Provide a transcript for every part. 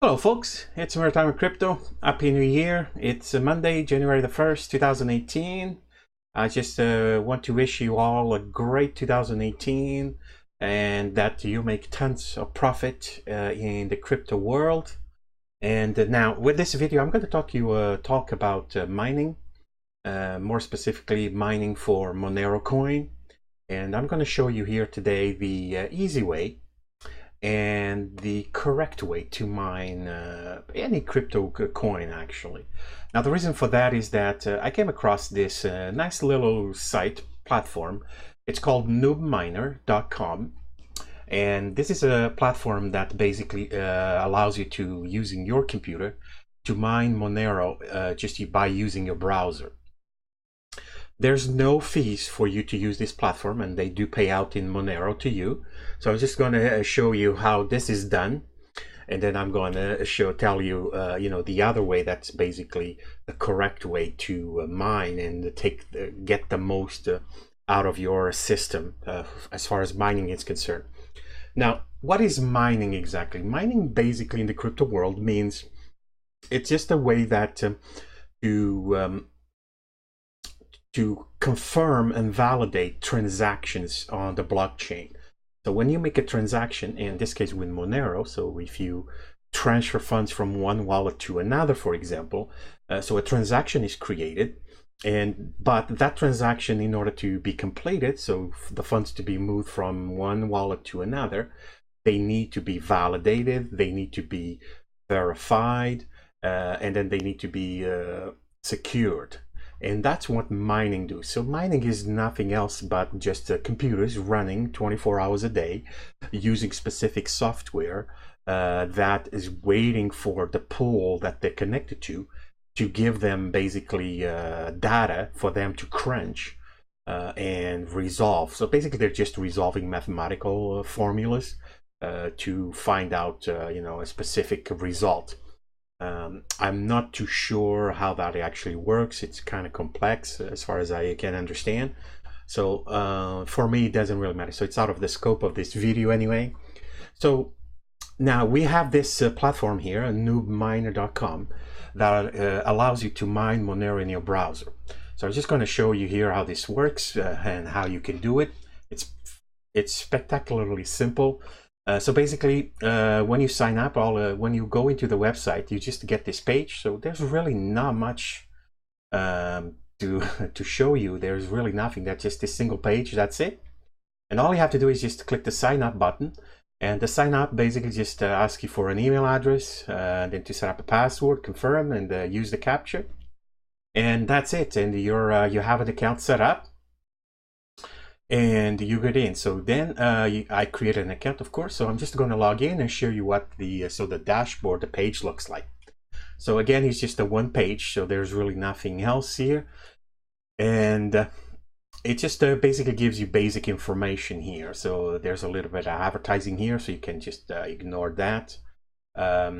Hello folks, it's Maritime Crypto. Happy New Year. It's Monday, January the 1st, 2018. I just want to wish you all a great 2018 and that you make tons of profit in the crypto world. And now with this video, I'm going to talk about mining, more specifically mining for Monero coin. And I'm going to show you here today the easy way and the correct way to mine any crypto coin actually. Now the reason for that is that I came across this nice little site platform. It's called noobminer.com, and this is a platform that basically allows you to, using your computer, to mine Monero just by using your browser. There's no fees for you to use this platform, and they do pay out in Monero to you. So I'm just going to show you how this is done, and then I'm going to tell you, the other way that's basically the correct way to mine and get the most out of your system as far as mining is concerned. Now, what is mining exactly? Mining basically in the crypto world means it's just a way that to confirm and validate transactions on the blockchain. So when you make a transaction, in this case with Monero, so if you transfer funds from one wallet to another, for example, so a transaction is created, but that transaction, in order to be completed, so the funds to be moved from one wallet to another, they need to be validated, they need to be verified, and then they need to be secured. And that's what mining does. So mining is nothing else but just computers running 24 hours a day using specific software that is waiting for the pool that they're connected to give them basically data for them to crunch and resolve. So basically they're just resolving mathematical formulas to find out a specific result. I'm not too sure how that actually works. It's kind of complex as far as I can understand. So for me, it doesn't really matter. So it's out of the scope of this video anyway. So now we have this platform here, noobminer.com, that allows you to mine Monero in your browser. So I'm just going to show you here how this works and how you can do it. It's spectacularly simple. So basically, when you sign up, when you go into the website, you just get this page. So there's really not much to show you. There's really nothing. That's just this single page. That's it. And all you have to do is just click the sign up button. And the sign up basically just asks you for an email address, then to set up a password, confirm, and use the captcha. And that's it. And you have an account set up. And you get in. So then I created an account, of course. So I'm just going to log in and show you what the dashboard, the page looks like. So again, it's just a one page. So there's really nothing else here. And it just basically gives you basic information here. So there's a little bit of advertising here. So you can just ignore that.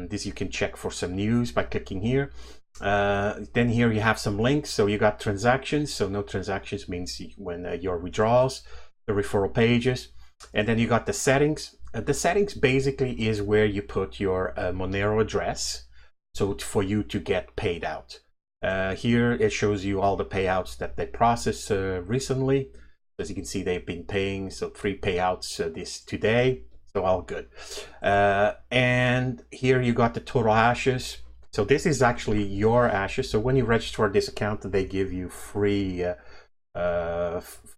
This you can check for some news by clicking here. Then here you have some links. So you got transactions. So no transactions means when your withdrawals, the referral pages, and then you got the settings. The settings basically is where you put your Monero address, so for you to get paid out. Here it shows you all the payouts that they processed recently. As you can see, they've been paying, so 3 payouts today, so all good. And here you got the total hashes. So this is actually your hashes. So when you register this account, they give you free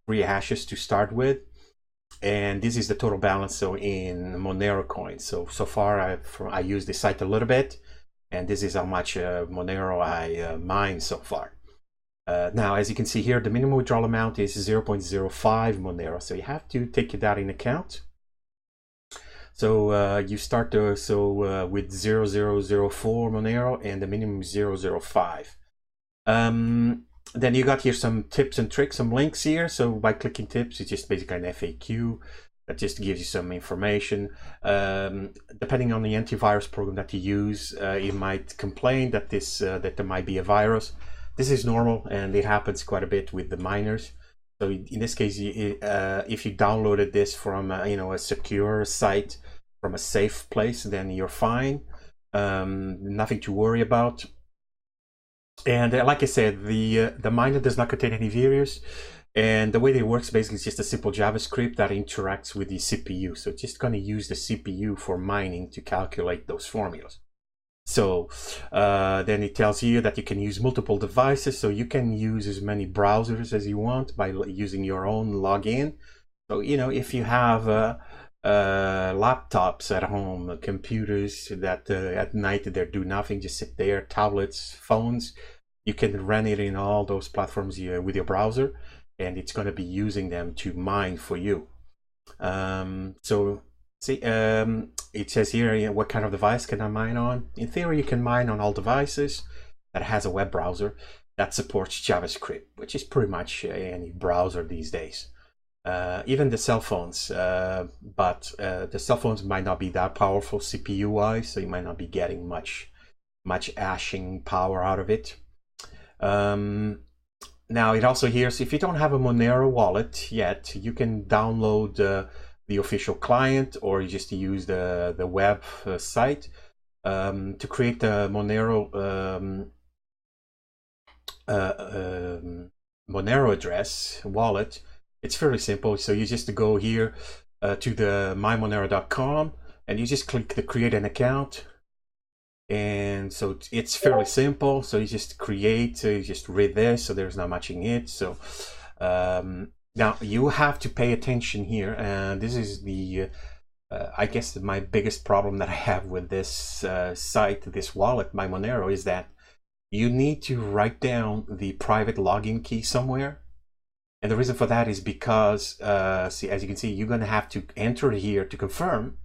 hashes to start with. And this is the total balance. So in Monero coins. So far I used this site a little bit, and this is how much Monero I mined so far. Now, as you can see here, the minimum withdrawal amount is 0.05 Monero. So you have to take that in account. So you start with 0004 Monero, and the minimum is 0.05. Then you got here some tips and tricks, some links here. So by clicking tips, it's just basically an FAQ that just gives you some information. Depending on the antivirus program that you use, it might complain that that there might be a virus. This is normal, and it happens quite a bit with the miners. So in this case, if you downloaded this from a secure site, from a safe place, then you're fine. Nothing to worry about. And like I said, the miner does not contain any virus. And the way it works basically is just a simple JavaScript that interacts with the CPU. So it's just going to use the CPU for mining to calculate those formulas. So then it tells you that you can use multiple devices. So you can use as many browsers as you want by using your own login. So, you know, if you have laptops at home, computers that at night they do nothing, just sit there, tablets, phones, you can run it in all those platforms with your browser, and it's going to be using them to mine for you. So see, it says here, what kind of device can I mine on? In theory, you can mine on all devices that has a web browser that supports JavaScript, which is pretty much any browser these days. Even the cell phones, but the cell phones might not be that powerful CPU-wise, so you might not be getting much hashing power out of it. Now it also hears if you don't have a Monero wallet yet, you can download the official client, or you just use the web site to create a Monero Monero address wallet. It's fairly simple. So you just go here to the mymonero.com and you just click the create an account. And so it's fairly simple. So you just create, you just read this, so there's not much in it. So now you have to pay attention here, and this is the I guess my biggest problem that I have with this site, this wallet, my Monero, is that you need to write down the private login key somewhere. And the reason for that is because see, as you can see, you're going to have to enter here to confirm,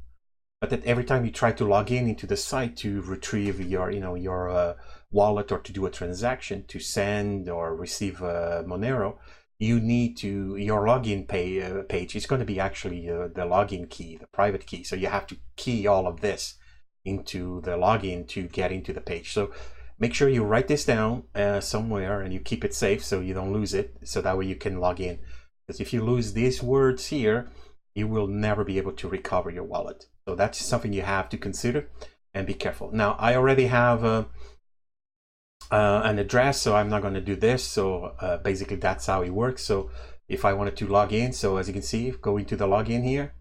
but that every time you try to log in into the site to retrieve your, your wallet, or to do a transaction, to send or receive Monero, you need to, your login page is going to be actually the login key, the private key. So you have to key all of this into the login to get into the page. So make sure you write this down somewhere and you keep it safe so you don't lose it, so that way you can log in. Because if you lose these words here, you will never be able to recover your wallet. So that's something you have to consider and be careful. Now, I already have an address, so I'm not going to do this. So basically that's how it works. So if I wanted to log in, so as you can see, go into the login here,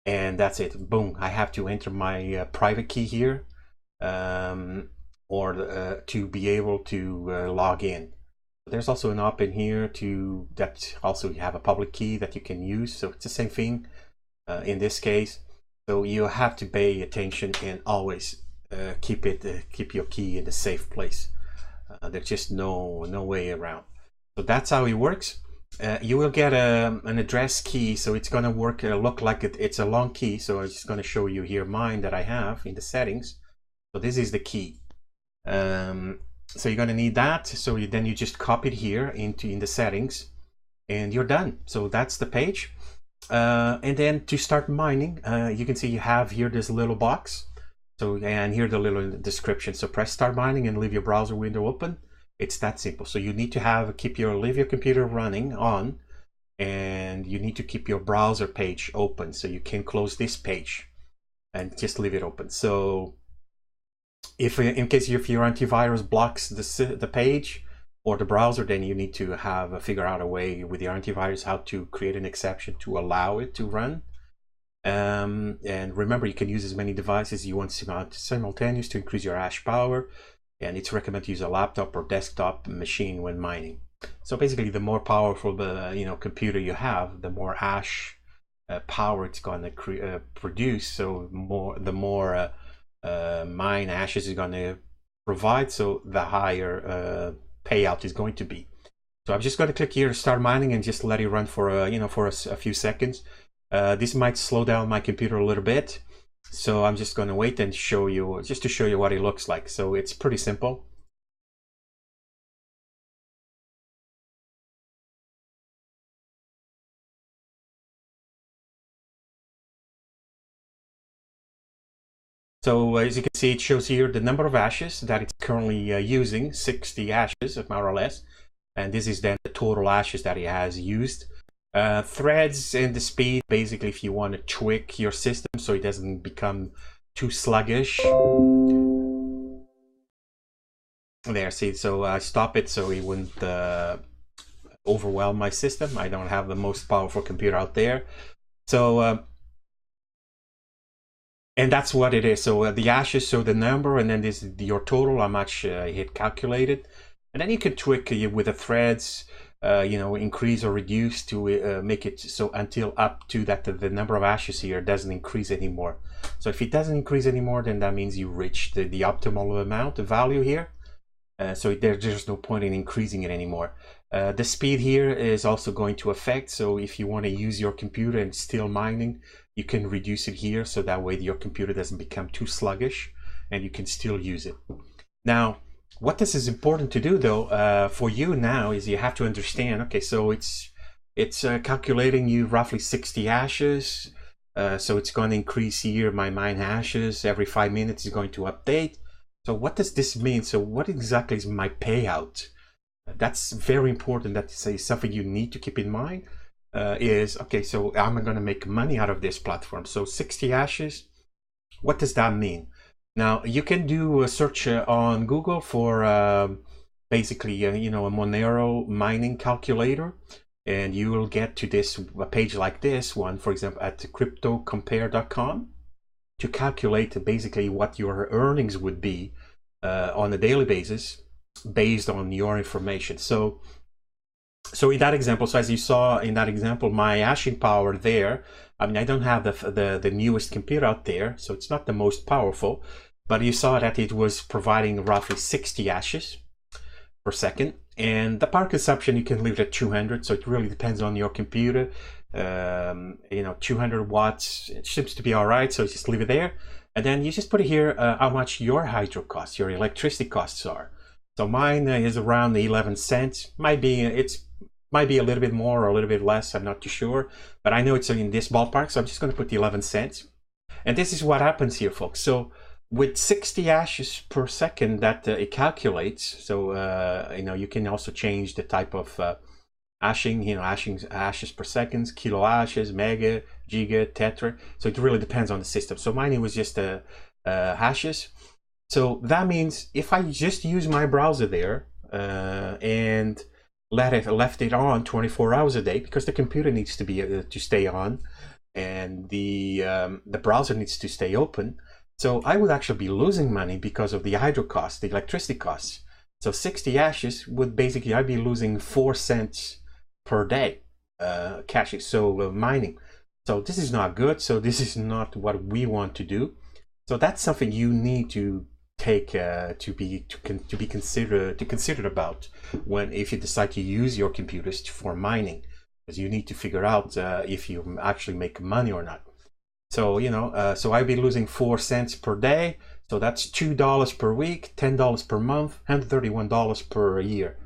and that's it. Boom, I have to enter my private key here, or to be able to log in. There's also an opt-in here that also you have a public key that you can use. So it's the same thing in this case. So you have to pay attention and always keep your key in a safe place. There's just no way around. So that's how it works. You will get an address key, so it's going to work look like it's a long key. So I'm just going to show you here mine that I have in the settings. So this is the key. So you're going to need that. So then you just copy it here in the settings, and you're done. So that's the page. And then to start mining, you can see you have here this little box. So, and here the little description. So press start mining and leave your browser window open. It's that simple. So you need to leave your computer running on, and you need to keep your browser page open. So you can close this page and just leave it open. So if in case if your antivirus blocks the page or the browser, then you need to figure out a way with your antivirus how to create an exception to allow it to run. And remember, you can use as many devices as you want simultaneous to increase your hash power. And it's recommended to use a laptop or desktop machine when mining. So basically, the more powerful the computer you have, the more hash power it's going to produce. So the more mine hashes is going to provide, so the higher payout is going to be. So I'm just going to click here to start mining and just let it run for a few seconds. This might slow down my computer a little bit, so I'm just going to wait and show you what it looks like. So it's pretty simple. So as you can see, it shows here the number of hashes that it's currently using, 60 hashes more or less. And this is then the total hashes that it has used. Threads and the speed, basically if you want to tweak your system so it doesn't become too sluggish. There, see, so I stop it so it wouldn't overwhelm my system. I don't have the most powerful computer out there. So, and that's what it is. So the hashes, so the number, and then this your total, how much hit calculated. And then you can tweak with the threads, increase or reduce to make it so until up to that the number of hashes here doesn't increase anymore. So if it doesn't increase anymore, then that means you reached the optimal amount of value here. So there's no point in increasing it anymore. The speed here is also going to affect. So if you want to use your computer and still mining, you can reduce it here. So that way your computer doesn't become too sluggish and you can still use it. Now, what this is important to do though, for you now is you have to understand, okay, so it's calculating you roughly 60 hashes. So it's going to increase here my mine hashes every 5 minutes is going to update. So what does this mean? So what exactly is my payout? That's very important. That's something you need to keep in mind. Is okay, so I'm going to make money out of this platform. So 60 hashes, what does that mean? Now you can do a search on Google for basically, a Monero mining calculator, and you will get to this a page like this one, for example, at cryptocompare.com. to calculate basically what your earnings would be on a daily basis based on your information. So in that example, so as you saw in that example, my hashing power there, I mean, I don't have the newest computer out there, so it's not the most powerful, but you saw that it was providing roughly 60 hashes per second. And the power consumption, you can leave it at 200, so it really depends on your computer. 200 watts, it seems to be all right, so just leave it there. And then you just put it here how much your hydro costs, your electricity costs are. So mine is around 11 cents. Might be a little bit more or a little bit less, I'm not too sure, but I know it's in this ballpark, so I'm just going to put the 11 cents. And this is what happens here, folks. So with 60 hashes per second that it calculates, so you can also change the type of hashing, hashes per second, kilo hashes, mega, giga, tetra. So it really depends on the system. So mine was just hashes. So that means if I just use my browser there and left it on 24 hours a day, because the computer needs to be to stay on, and the browser needs to stay open. So I would actually be losing money because of the hydro costs, the electricity costs. So 60 hashes would basically, I'd be losing 4 cents per day caching, so mining. So this is not good. So this is not what we want to do. So that's something you need to take to be considered about if you decide to use your computers for mining, because you need to figure out if you actually make money or not. So so I'd be losing 4 cents per day. So that's $2 per week, $10 per month, $131 per year.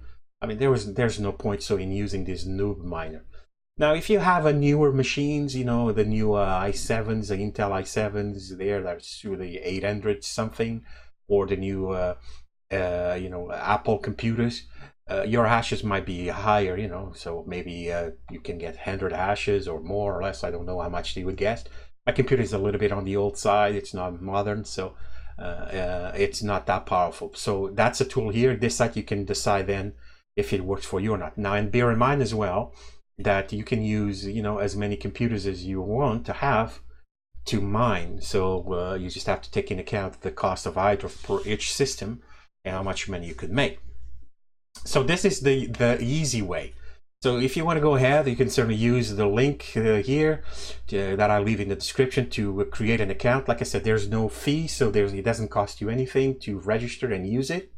I mean, there's no point in using this noob miner. Now, if you have a newer machines, the new i7s, the Intel i7s there, that's the 800 something, or the new Apple computers, your hashes might be higher, so maybe you can get 100 hashes or more or less. I don't know how much they would get. My computer is a little bit on the old side. It's not modern, so it's not that powerful. So that's a tool here. This site you can decide then if it works for you or not. Now, and bear in mind as well that you can use as many computers as you want to have to mine. So you just have to take into account the cost of hydro for each system and how much money you could make. So this is the easy way. So if you want to go ahead, you can certainly use the link here that I'll leave in the description to create an account. Like I said, there's no fee, so it doesn't cost you anything to register and use it.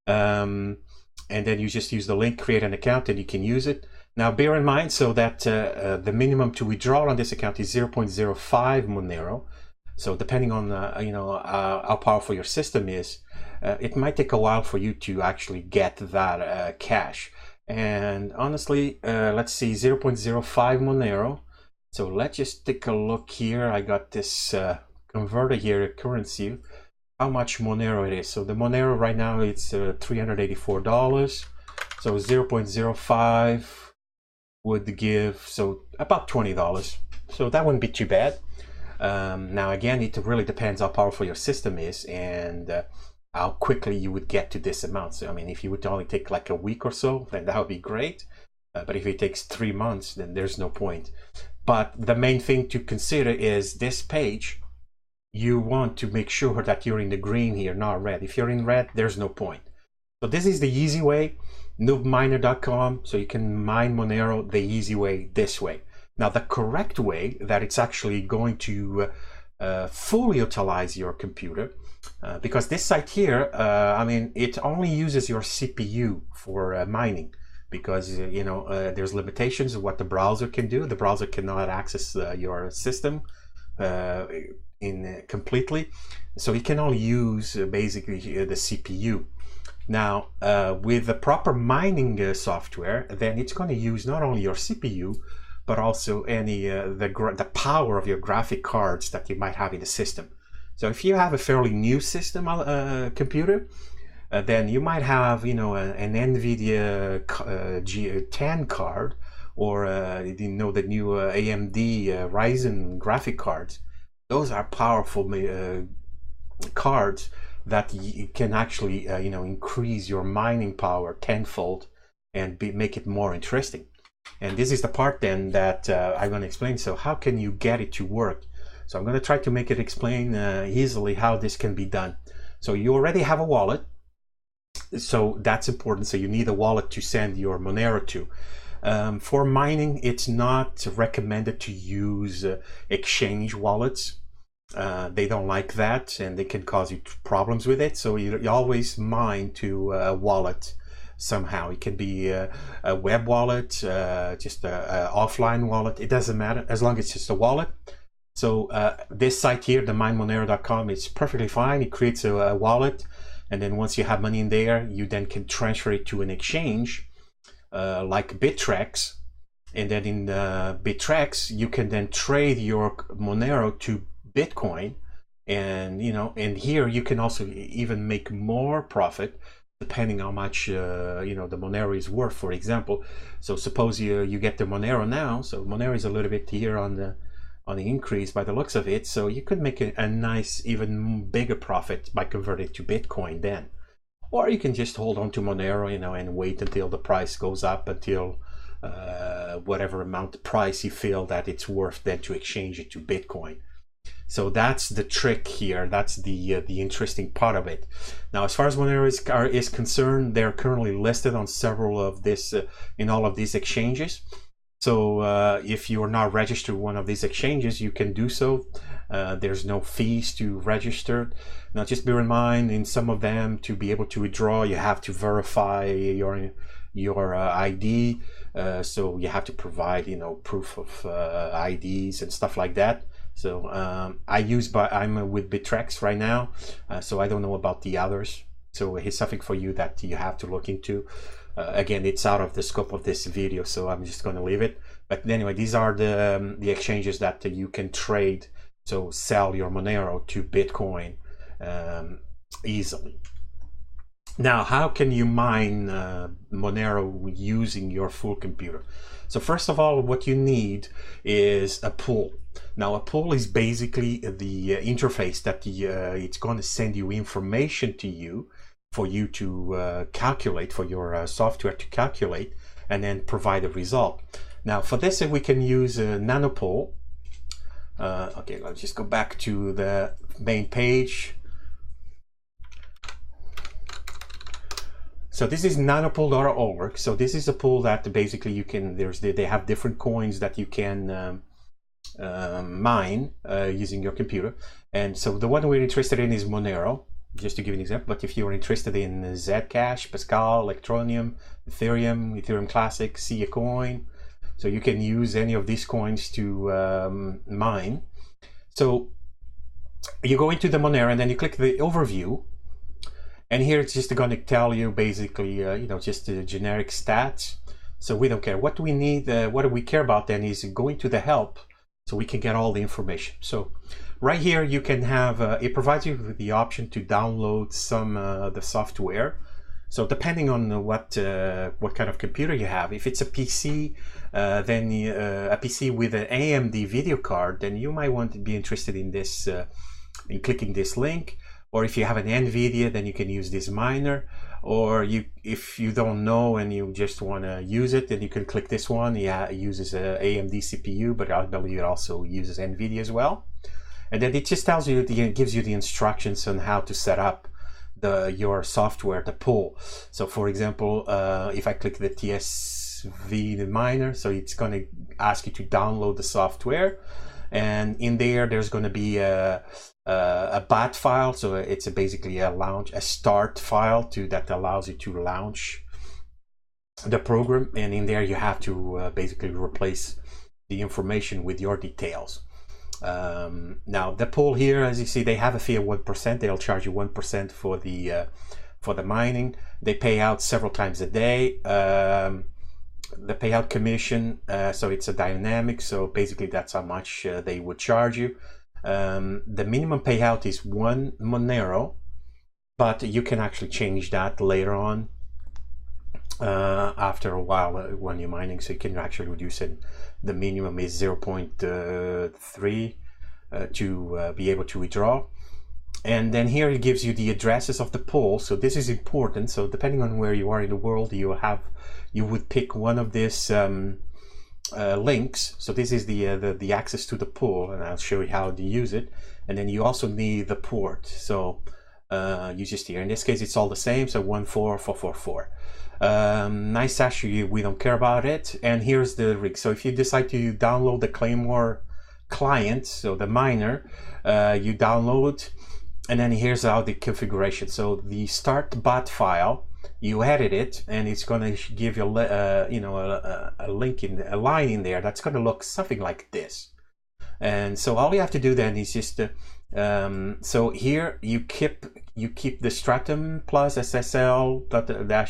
And then you just use the link, create an account, and you can use it. Now, bear in mind so that the minimum to withdraw on this account is 0.05 Monero. So depending on how powerful your system is, it might take a while for you to actually get that cash. And honestly, let's see, 0.05 Monero. So let's just take a look here. I got this converter here, currency, how much Monero it is. So the Monero right now, it's $384. So 0.05 would give, so about $20. So that wouldn't be too bad. Now again, it really depends how powerful your system is, and how quickly you would get to this amount. So I mean, if you would only take like a week or so, then that would be great. But if it takes 3 months, then there's no point. But the main thing to consider is this page. You want to make sure that you're in the green here, not red. If you're in red, there's no point. So this is the easy way, noobminer.com. So you can mine Monero the easy way, this way. Now the correct way that it's actually going to fully utilize your computer, because this site here, I mean, it only uses your CPU for mining, because you know there's limitations of what the browser can do. The browser cannot access your system completely, so it can only use basically the CPU. Now with the proper mining software, then it's going to use not only your CPU but also any the power of your graphic cards that you might have in the system. So if you have a fairly new system computer, then you might have, you know, an NVIDIA G10 card, or you know, the new AMD Ryzen graphic cards. Those are powerful cards that can actually you know, increase your mining power tenfold and make it more interesting. And this is the part then that I'm going to explain. So how can you get it to work? So I'm going to try to make it explain easily how this can be done. So you already have a wallet, so that's important. So you need a wallet to send your Monero to. For mining, it's not recommended to use exchange wallets. They don't like that, and they can cause you problems with it. So you always mine to a wallet somehow. It can be a web wallet, just a offline wallet. It doesn't matter, as long as it's just a wallet. So this site here, the minemonero.com, is perfectly fine. It creates a wallet, and then once you have money in there, you then can transfer it to an exchange like Bittrex. And then in Bittrex, you can then trade your Monero to Bitcoin, and you know, and here you can also even make more profit depending how much you know, the Monero is worth, for example. So suppose you get the Monero now, so Monero is a little bit here on the increase by the looks of it, so you could make a nice, even bigger profit by converting it to Bitcoin then. Or you can just hold on to Monero, you know, and wait until the price goes up until whatever amount the price you feel that it's worth, then to exchange it to Bitcoin. So that's the trick here. That's the interesting part of it. Now, as far as Monero is concerned, they're currently listed on several of this in all of these exchanges. So if you are not registered one of these exchanges, you can do so. There's no fees to register. Now, just bear in mind, in some of them, to be able to withdraw, you have to verify your ID. So you have to provide, you know, proof of IDs and stuff like that. So I'm with Bittrex right now, so I don't know about the others. So here's something for you that you have to look into. Again, it's out of the scope of this video, so I'm just going to leave it. But anyway, these are the exchanges that you can trade, so sell your Monero to Bitcoin easily. Now, how can you mine Monero using your full computer? So first of all, what you need is a pool. Now, a pool is basically the interface that it's going to send you information to you for you to calculate, for your software to calculate, and then provide a result. Now, for this, we can use a nanopool. Okay, let's just go back to the main page. So this is nanopool.org. So this is a pool that basically you can, they have different coins that you can mine using your computer. And so the one we're interested in is Monero, just to give an example. But if you're interested in Zcash, Pascal, Electroneum, Ethereum Classic, Sia Coin, so you can use any of these coins to mine. So you go into the Monero and then you click the overview. And here it's just going to tell you basically, you know, just the generic stats. So we don't care. What we need, what we care about then is going to the help, so we can get all the information. So right here you can have, it provides you with the option to download some the software. So depending on what kind of computer you have, if it's a PC, then a PC with an AMD video card, then you might want to be interested in this, in clicking this link. Or if you have an NVIDIA, then you can use this miner. Or if you don't know and you just want to use it, then you can click this one. Yeah, it uses a AMD CPU, but I believe it also uses NVIDIA as well. And then it just tells you, it gives you the instructions on how to set up your software, the pool. So for example, if I click the TSV, the miner, so it's going to ask you to download the software. And in there's going to be a bat file. So it's basically a start file that allows you to launch the program. And in there you have to basically replace the information with your details. Now the pool here, as you see, they have a fee of 1%. They'll charge you 1% for the mining. They pay out several times a day. The payout commission, so it's a dynamic, so basically that's how much they would charge you. The minimum payout is 1 Monero, but you can actually change that later on after a while when you're mining, so you can actually reduce it. The minimum is 0.3 to be able to withdraw. And then here it gives you the addresses of the pool. So this is important. So depending on where you are in the world, you would pick one of these links. So this is the access to the pool, and I'll show you how to use it. And then you also need the port. So you just here, in this case, it's all the same. So 14444. Nice hash, we don't care about it. And here's the rig. So if you decide to download the Claymore client, so the miner, you download, and then here's how the configuration. So the start bot file, you edit it, and it's going to give you a link a line in there that's going to look something like this. And so all you have to do then is just so here you keep the stratum plus SSL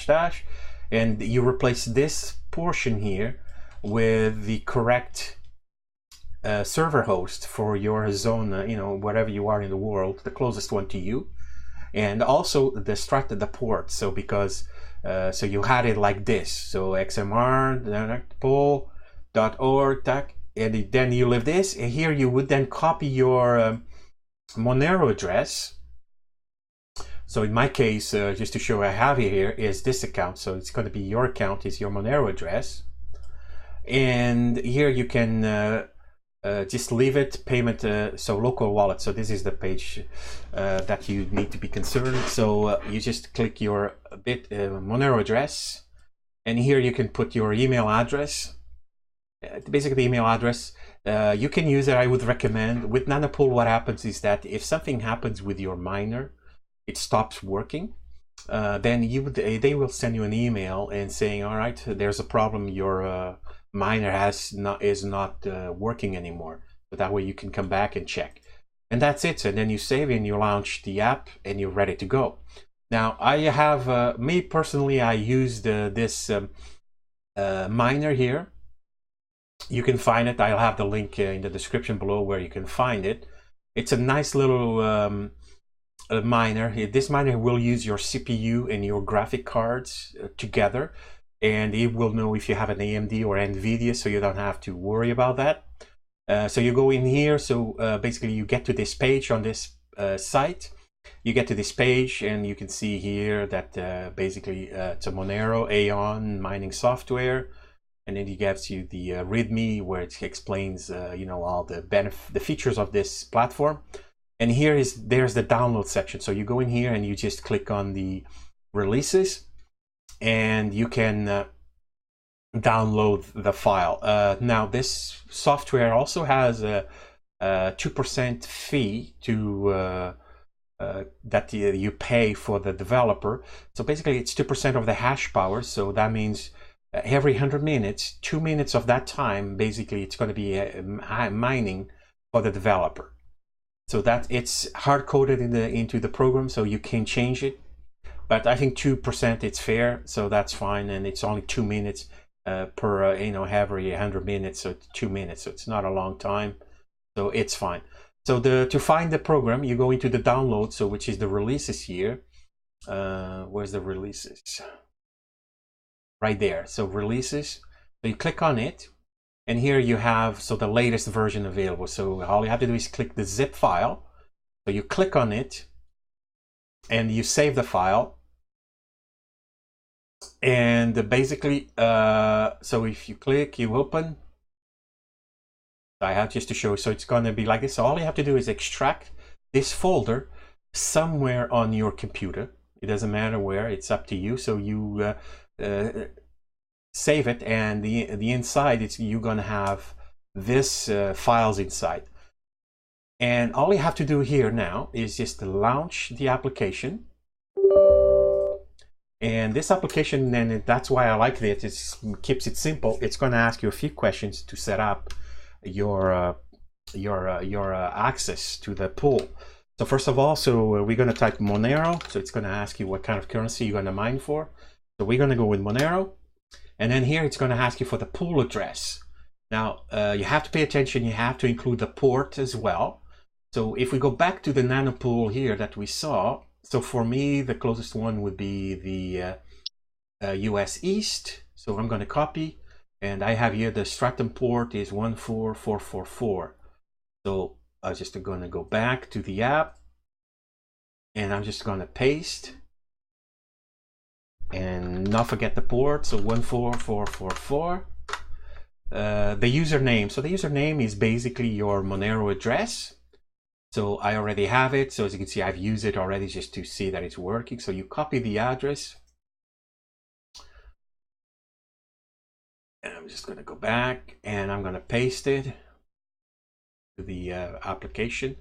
dash, and you replace this portion here with the correct server host for your zone, wherever you are in the world, the closest one to you, and also the port. So because so you had it like this, so xmr.pool.org, and then you leave this, and here you would then copy your Monero address. So in my case, just to show I have it here, is this account. So it's going to be your account, is your Monero address, and here you can just leave it, payment, so local wallet. So this is the page that you need to be concerned. So you just click your Monero address, and here you can put your email address, basically email address. You can use it. I would recommend. With Nanopool, what happens is that if something happens with your miner, it stops working, then they will send you an email and saying, all right, there's a problem, your miner is not working anymore. So that way you can come back and check, and that's it. And then you save and you launch the app, and you're ready to go. Now I have me personally, I used this miner here. You can find it. I'll have the link in the description below where you can find it. It's a nice little miner. This miner will use your CPU and your graphic cards together, and it will know if you have an AMD or NVIDIA, so you don't have to worry about that. So you go in here, so basically you get to this page on this site. You get to this page, and you can see here that basically it's a Monero Aeon mining software, and then it gives you the README where it explains all the features of this platform. And there's the download section. So you go in here and you just click on the releases, and you can download the file. Now this software also has a 2% fee to that you pay for the developer. So basically it's 2% of the hash power. So that means every 100 minutes, 2 minutes of that time, basically it's going to be mining for the developer. So that it's hard coded into the program, so you can change it. But I think 2% it's fair, so that's fine, and it's only 2 minutes per every 100 minutes, so it's 2 minutes, so it's not a long time, so it's fine. So to find the program, you go into the download, so which is the releases here. Where's the releases? Right there. So releases. So you click on it, and here you have the latest version available. So all you have to do is click the zip file. So you click on it, and you save the file. And basically, so if you click, you open. I have just to show you, so it's going to be like this. So all you have to do is extract this folder somewhere on your computer. It doesn't matter where, it's up to you. So you save it, and the inside, you're going to have this files inside. And all you have to do here now is just launch the application. And this application, and that's why I like it, it keeps it simple. It's going to ask you a few questions to set up your access to the pool. So first of all, we're going to type Monero. So it's going to ask you what kind of currency you're going to mine for. So we're going to go with Monero. And then here it's going to ask you for the pool address. Now, you have to pay attention. You have to include the port as well. So if we go back to the nano pool here that we saw, so for me, the closest one would be the US East. So I'm going to copy, and I have here the Stratum port is 14444. So I'm just going to go back to the app, and I'm just going to paste, and not forget the port. So 14444. The username. So the username is basically your Monero address. So I already have it. So as you can see, I've used it already just to see that it's working. So you copy the address. And I'm just going to go back, and I'm going to paste it to the application.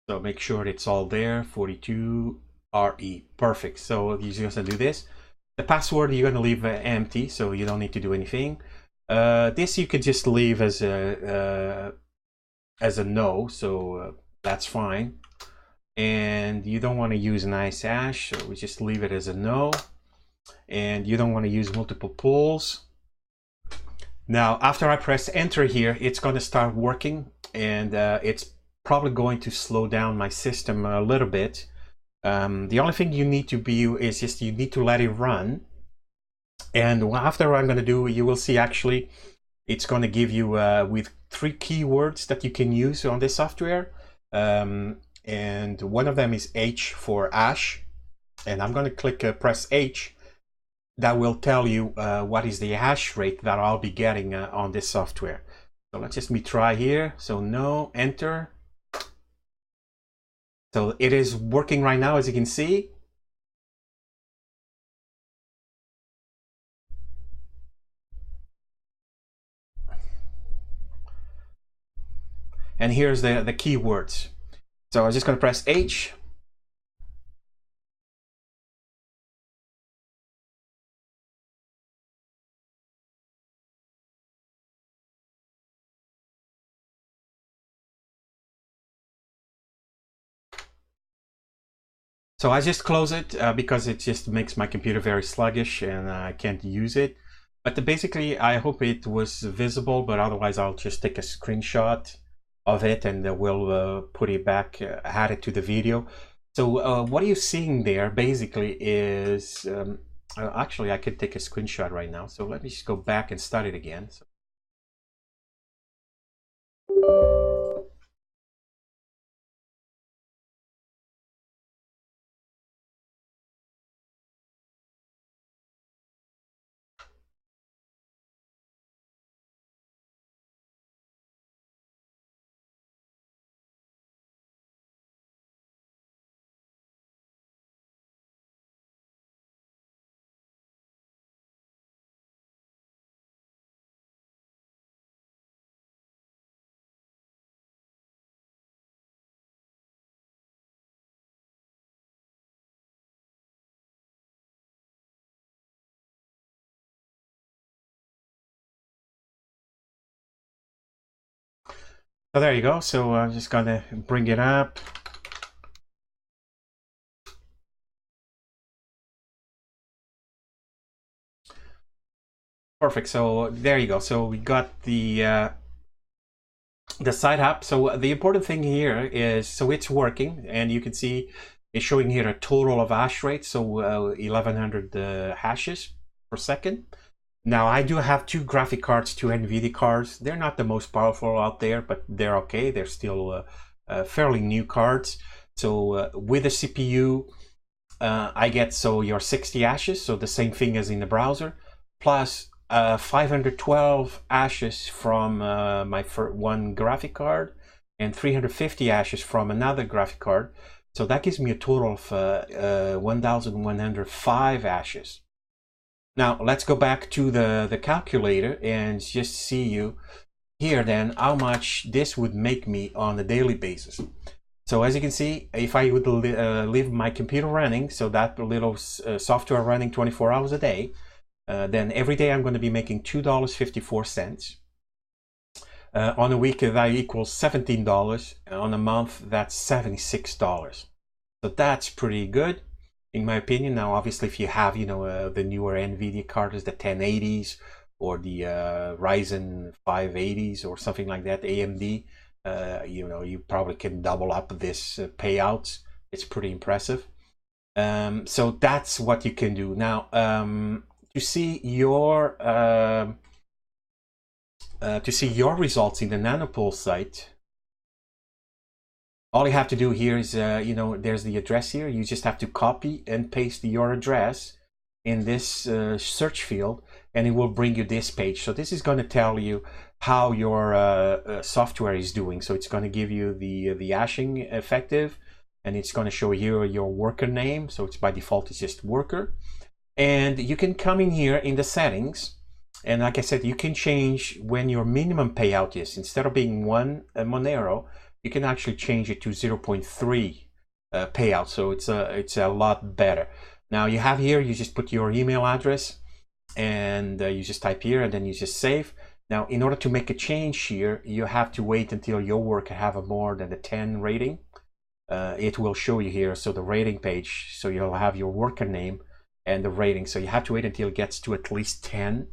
So make sure it's all there, 42RE. Perfect. So you're just going to do this. The password you're going to leave empty, so you don't need to do anything. This you could just leave as a no. So that's fine. And you don't want to use an ice hash, so we just leave it as a no. And you don't want to use multiple pools. Now, after I press enter here, it's going to start working, and it's probably going to slow down my system a little bit. The only thing you need to do is just you need to let it run. And after I'm going to do, you will see actually it's going to give you with 3 keywords that you can use on this software. And one of them is H for hash. And I'm going to click press H. That will tell you what is the hash rate that I'll be getting on this software. So let's just try here. So no, enter. So it is working right now, as you can see. And here's the keywords. So I'm just going to press H. So I just close it because it just makes my computer very sluggish and I can't use it. But basically, I hope it was visible, but otherwise I'll just take a screenshot of it and we'll put it back, add it to the video. So what you're seeing there basically is, actually I could take a screenshot right now. So let me just go back and start it again. So there you go. So I'm just gonna bring it up. Perfect. So there you go. So we got the site up. So the important thing here is, so it's working, and you can see it's showing here a total of hash rate. So 1100 hashes per second. Now I do have 2 graphic cards, 2 NVIDIA cards. They're not the most powerful out there, but they're okay. They're still fairly new cards. So with the CPU, I get so your 60 hashes, so the same thing as in the browser, plus 512 hashes from my one graphic card and 350 hashes from another graphic card. So that gives me a total of 1,105 hashes. Now let's go back to the calculator and just see you here then how much this would make me on a daily basis. So as you can see, if I would leave my computer running, so that little software running 24 hours a day, then every day I'm going to be making $2.54. On a week that equals $17. On a month that's $76. So that's pretty good in my opinion. Now obviously if you have the newer NVIDIA cards, the 1080s or the Ryzen 580s or something like that, AMD, you probably can double up this payouts. It's pretty impressive. So that's what you can do. Now to see your results in the Nanopool site, all you have to do here is there's the address here. You just have to copy and paste your address in this search field, and it will bring you this page. So this is going to tell you how your software is doing. So it's going to give you the hashing effective, and it's going to show here your worker name. So it's by default it's just worker, and you can come in here in the settings, and like I said, you can change when your minimum payout is. Instead of being 1 Monero, you can actually change it to 0.3 payout. So it's a lot better. Now you have here, you just put your email address, and you just type here, and then you just save. Now in order to make a change here, you have to wait until your work have a more than a 10 rating. It will show you here, so the rating page, so you'll have your worker name and the rating. So you have to wait until it gets to at least 10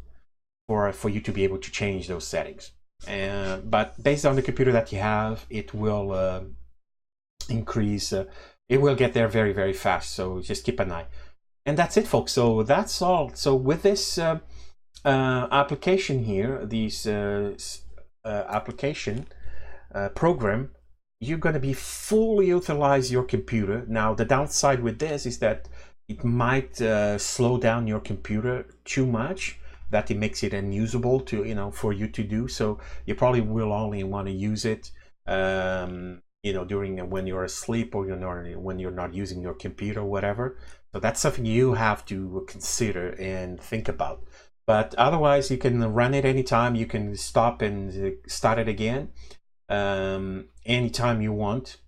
for you to be able to change those settings. But based on the computer that you have, it will increase, it will get there very, very fast. So just keep an eye. And that's it, folks. So that's all. So with this application here, this application program, you're going to be fully utilize your computer. Now the downside with this is that it might slow down your computer too much, that it makes it unusable to for you to do. So you probably will only want to use it during when you're asleep, or when you're not using your computer or whatever. So that's something you have to consider and think about. But otherwise, you can run it anytime. You can stop and start it again anytime you want,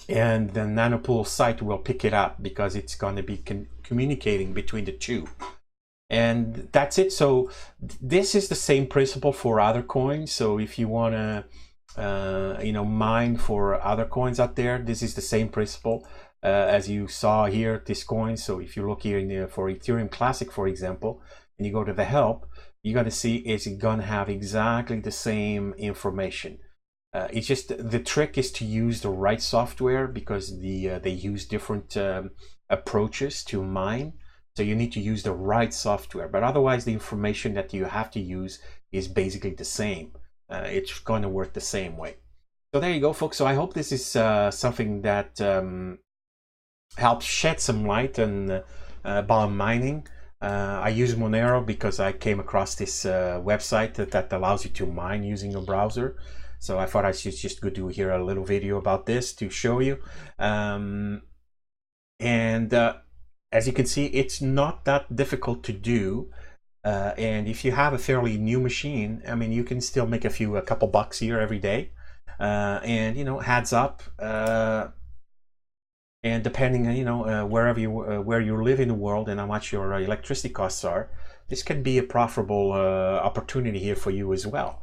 and the Nanopool site will pick it up because it's going to be communicating between the two. And that's it. So this is the same principle for other coins. So if you want to mine for other coins out there, this is the same principle as you saw here, this coin. So if you look here for Ethereum Classic, for example, and you go to the help, you're going to see it's going to have exactly the same information. It's just the trick is to use the right software, because they use different approaches to mine. So you need to use the right software, but otherwise the information that you have to use is basically the same. It's going to work the same way. So there you go, folks. So I hope this is something that helps shed some light on bomb mining. I use Monero because I came across this website that allows you to mine using a browser. So I thought I should just go do here a little video about this to show you. As you can see, it's not that difficult to do. And if you have a fairly new machine, I mean, you can still make a couple bucks here every day. And adds up. And depending on where you live in the world and how much your electricity costs are, this can be a profitable opportunity here for you as well.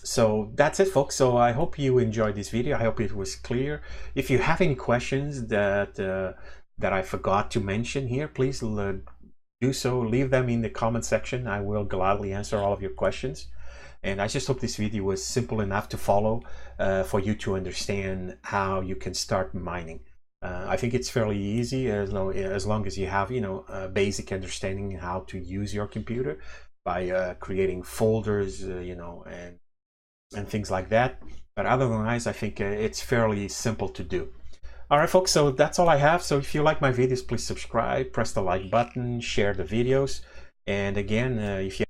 So that's it, folks. So I hope you enjoyed this video. I hope it was clear. If you have any questions that I forgot to mention here, please do so. Leave them in the comment section. I will gladly answer all of your questions. And I just hope this video was simple enough to follow for you to understand how you can start mining. I think it's fairly easy as long as you have a basic understanding how to use your computer by creating folders, and things like that. But otherwise, I think it's fairly simple to do. All right, folks, so that's all I have. So if you like my videos, please subscribe, press the like button, share the videos. And again, if you